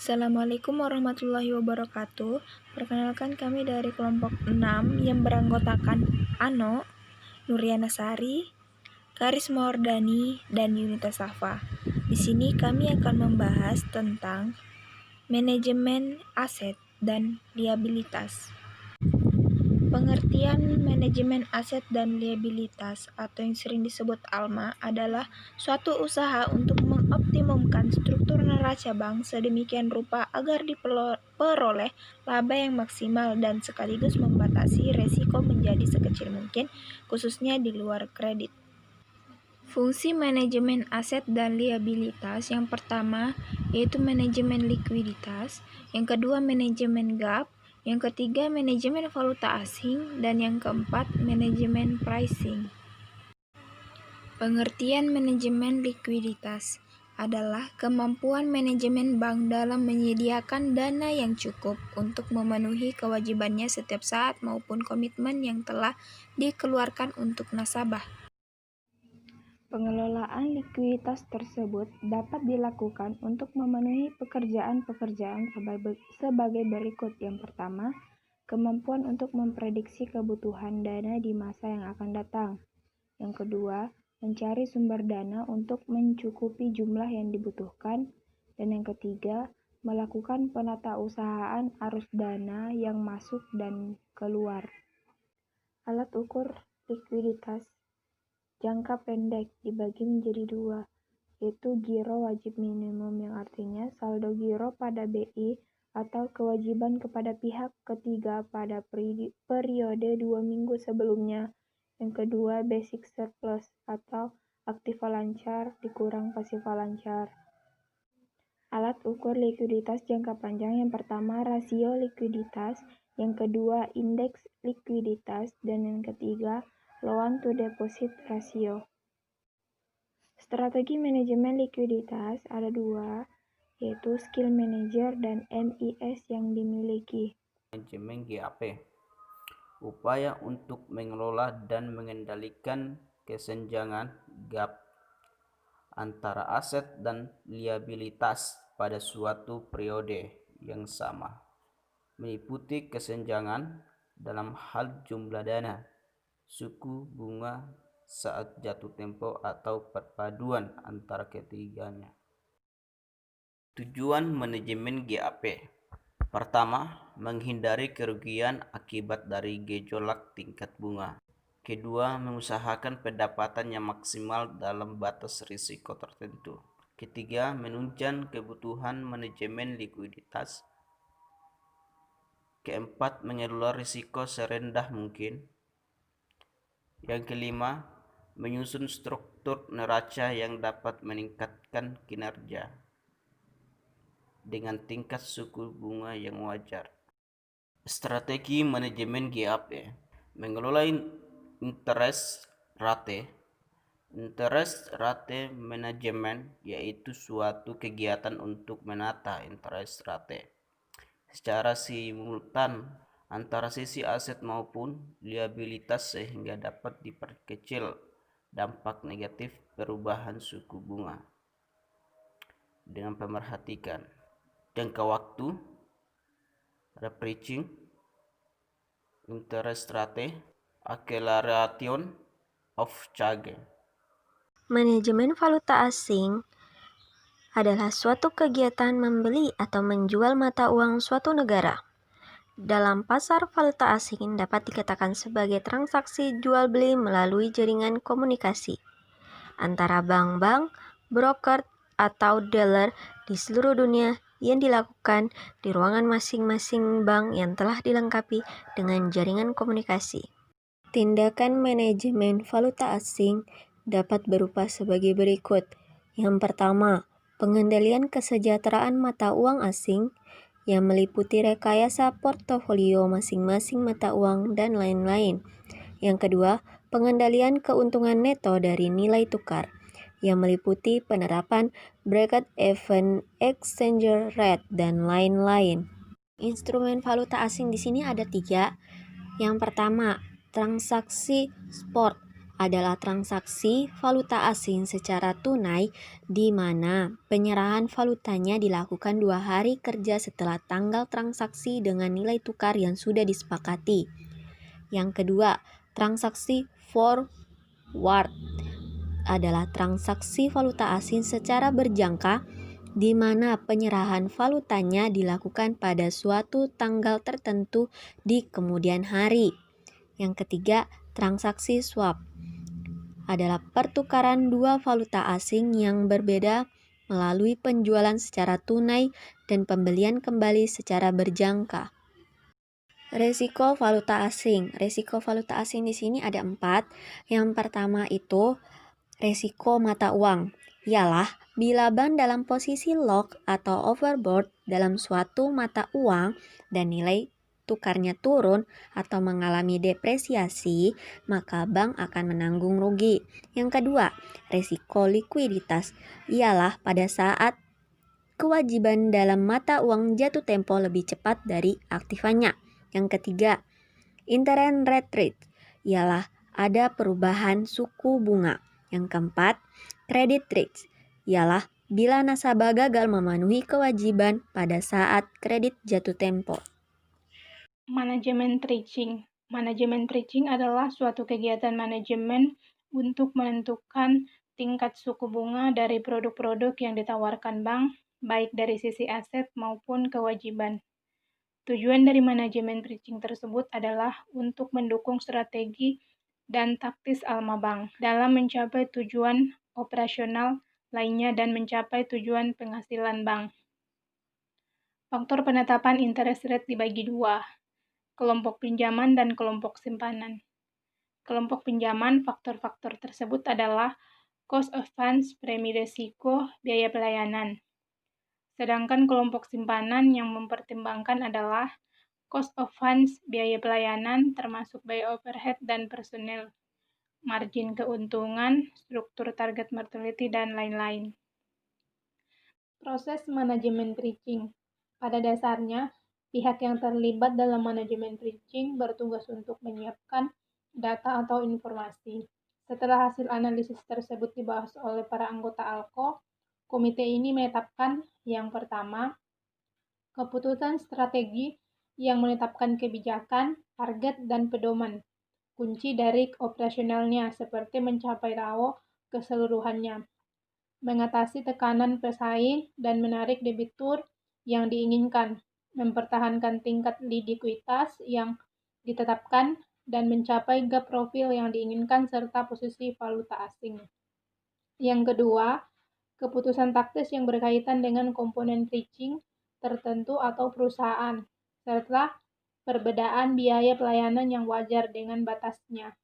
Assalamualaikum warahmatullahi wabarakatuh. Perkenalkan kami dari kelompok 6 yang beranggotakan Ano, Nuriana Sari, Karisma Wardani, dan Yunita Safa. Di sini kami akan membahas tentang manajemen aset dan liabilitas. Pengertian manajemen aset dan liabilitas atau yang sering disebut ALMA adalah suatu usaha untuk mengoptimumkan struktur neraca bank sedemikian rupa agar diperoleh laba yang maksimal dan sekaligus membatasi resiko menjadi sekecil mungkin, khususnya di luar kredit. Fungsi manajemen aset dan liabilitas yang pertama yaitu manajemen likuiditas, yang kedua manajemen GAP, yang ketiga manajemen valuta asing, dan yang keempat manajemen pricing. Pengertian manajemen likuiditas adalah kemampuan manajemen bank dalam menyediakan dana yang cukup untuk memenuhi kewajibannya setiap saat maupun komitmen yang telah dikeluarkan untuk nasabah. Pengelolaan likuiditas tersebut dapat dilakukan untuk memenuhi pekerjaan-pekerjaan sebagai berikut. Yang pertama, kemampuan untuk memprediksi kebutuhan dana di masa yang akan datang. Yang kedua, mencari sumber dana untuk mencukupi jumlah yang dibutuhkan. Dan yang ketiga, melakukan penatausahaan arus dana yang masuk dan keluar. Alat ukur likuiditas jangka pendek dibagi menjadi dua, yaitu giro wajib minimum yang artinya saldo giro pada BI atau kewajiban kepada pihak ketiga pada periode 2 minggu sebelumnya. Yang kedua, basic surplus atau aktiva lancar dikurang pasiva lancar. Alat ukur likuiditas jangka panjang yang pertama rasio likuiditas, yang kedua indeks likuiditas, dan yang ketiga loan to deposit ratio. Strategi manajemen likuiditas ada dua, yaitu skill manager dan MIS yang dimiliki. Manajemen GAP, upaya untuk mengelola dan mengendalikan kesenjangan gap antara aset dan liabilitas pada suatu periode yang sama, meliputi kesenjangan dalam hal jumlah dana, suku bunga saat jatuh tempo atau perpaduan antara ketiganya. Tujuan manajemen GAP: pertama, menghindari kerugian akibat dari gejolak tingkat bunga. Kedua, mengusahakan pendapatan yang maksimal dalam batas risiko tertentu. Ketiga, menunjang kebutuhan manajemen likuiditas. Keempat, mengelola risiko serendah mungkin. Yang kelima, menyusun struktur neraca yang dapat meningkatkan kinerja dengan tingkat suku bunga yang wajar. Strategi manajemen GAP: mengelola interest rate. Interest rate manajemen yaitu suatu kegiatan untuk menata interest rate secara simultan antara sisi aset maupun liabilitas sehingga dapat diperkecil dampak negatif perubahan suku bunga dengan memperhatikan jangka waktu, repricing, interest rate, acceleration of change. Manajemen valuta asing adalah suatu kegiatan membeli atau menjual mata uang suatu negara. Dalam pasar valuta asing dapat dikatakan sebagai transaksi jual beli melalui jaringan komunikasi antara bank-bank, broker, atau dealer di seluruh dunia yang dilakukan di ruangan masing-masing bank yang telah dilengkapi dengan jaringan komunikasi. Tindakan manajemen valuta asing dapat berupa sebagai berikut. Yang pertama, pengendalian kesejahteraan mata uang asing yang meliputi rekayasa portofolio masing-masing mata uang dan lain-lain. Yang kedua, pengendalian keuntungan neto dari nilai tukar yang meliputi penerapan break-even exchange rate dan lain-lain. Instrumen valuta asing di sini ada 3. Yang pertama, transaksi spot adalah transaksi valuta asing secara tunai di mana penyerahan valutanya dilakukan 2 hari kerja setelah tanggal transaksi dengan nilai tukar yang sudah disepakati. Yang kedua, transaksi forward adalah transaksi valuta asing secara berjangka di mana penyerahan valutanya dilakukan pada suatu tanggal tertentu di kemudian hari. Yang ketiga, transaksi swap adalah pertukaran dua valuta asing yang berbeda melalui penjualan secara tunai dan pembelian kembali secara berjangka. Resiko valuta asing. Resiko valuta asing di sini ada 4. Yang pertama itu resiko mata uang. Ialah bila bank dalam posisi lock atau overbought dalam suatu mata uang dan nilai tukarnya turun atau mengalami depresiasi, maka bank akan menanggung rugi. Yang kedua, resiko likuiditas. Ialah pada saat kewajiban dalam mata uang jatuh tempo lebih cepat dari aktifannya. Yang ketiga, interest rate ialah ada perubahan suku bunga. Yang keempat, credit risk ialah bila nasabah gagal memenuhi kewajiban pada saat kredit jatuh tempo. Manajemen trading. Manajemen trading adalah suatu kegiatan manajemen untuk menentukan tingkat suku bunga dari produk-produk yang ditawarkan bank, baik dari sisi aset maupun kewajiban. Tujuan dari manajemen trading tersebut adalah untuk mendukung strategi dan taktis Alma Bank dalam mencapai tujuan operasional lainnya dan mencapai tujuan penghasilan bank. Faktor penetapan interest rate dibagi 2, kelompok pinjaman dan kelompok simpanan. Kelompok pinjaman, faktor-faktor tersebut adalah cost of funds, premi risiko, biaya pelayanan. Sedangkan kelompok simpanan yang mempertimbangkan adalah cost of funds, biaya pelayanan, termasuk biaya overhead dan personel, margin keuntungan, struktur target mortality, dan lain-lain. Proses manajemen bridging. Pada dasarnya, pihak yang terlibat dalam manajemen bridging bertugas untuk menyiapkan data atau informasi. Setelah hasil analisis tersebut dibahas oleh para anggota ALKO, komite ini menetapkan yang pertama, keputusan strategi yang menetapkan kebijakan, target, dan pedoman. Kunci dari operasionalnya seperti mencapai RAO keseluruhannya, mengatasi tekanan pesaing, dan menarik debitur yang diinginkan, mempertahankan tingkat likuiditas yang ditetapkan, dan mencapai gap profil yang diinginkan serta posisi valuta asing. Yang kedua, keputusan taktis yang berkaitan dengan komponen bridging tertentu atau perusahaan, serta perbedaan biaya pelayanan yang wajar dengan batasnya.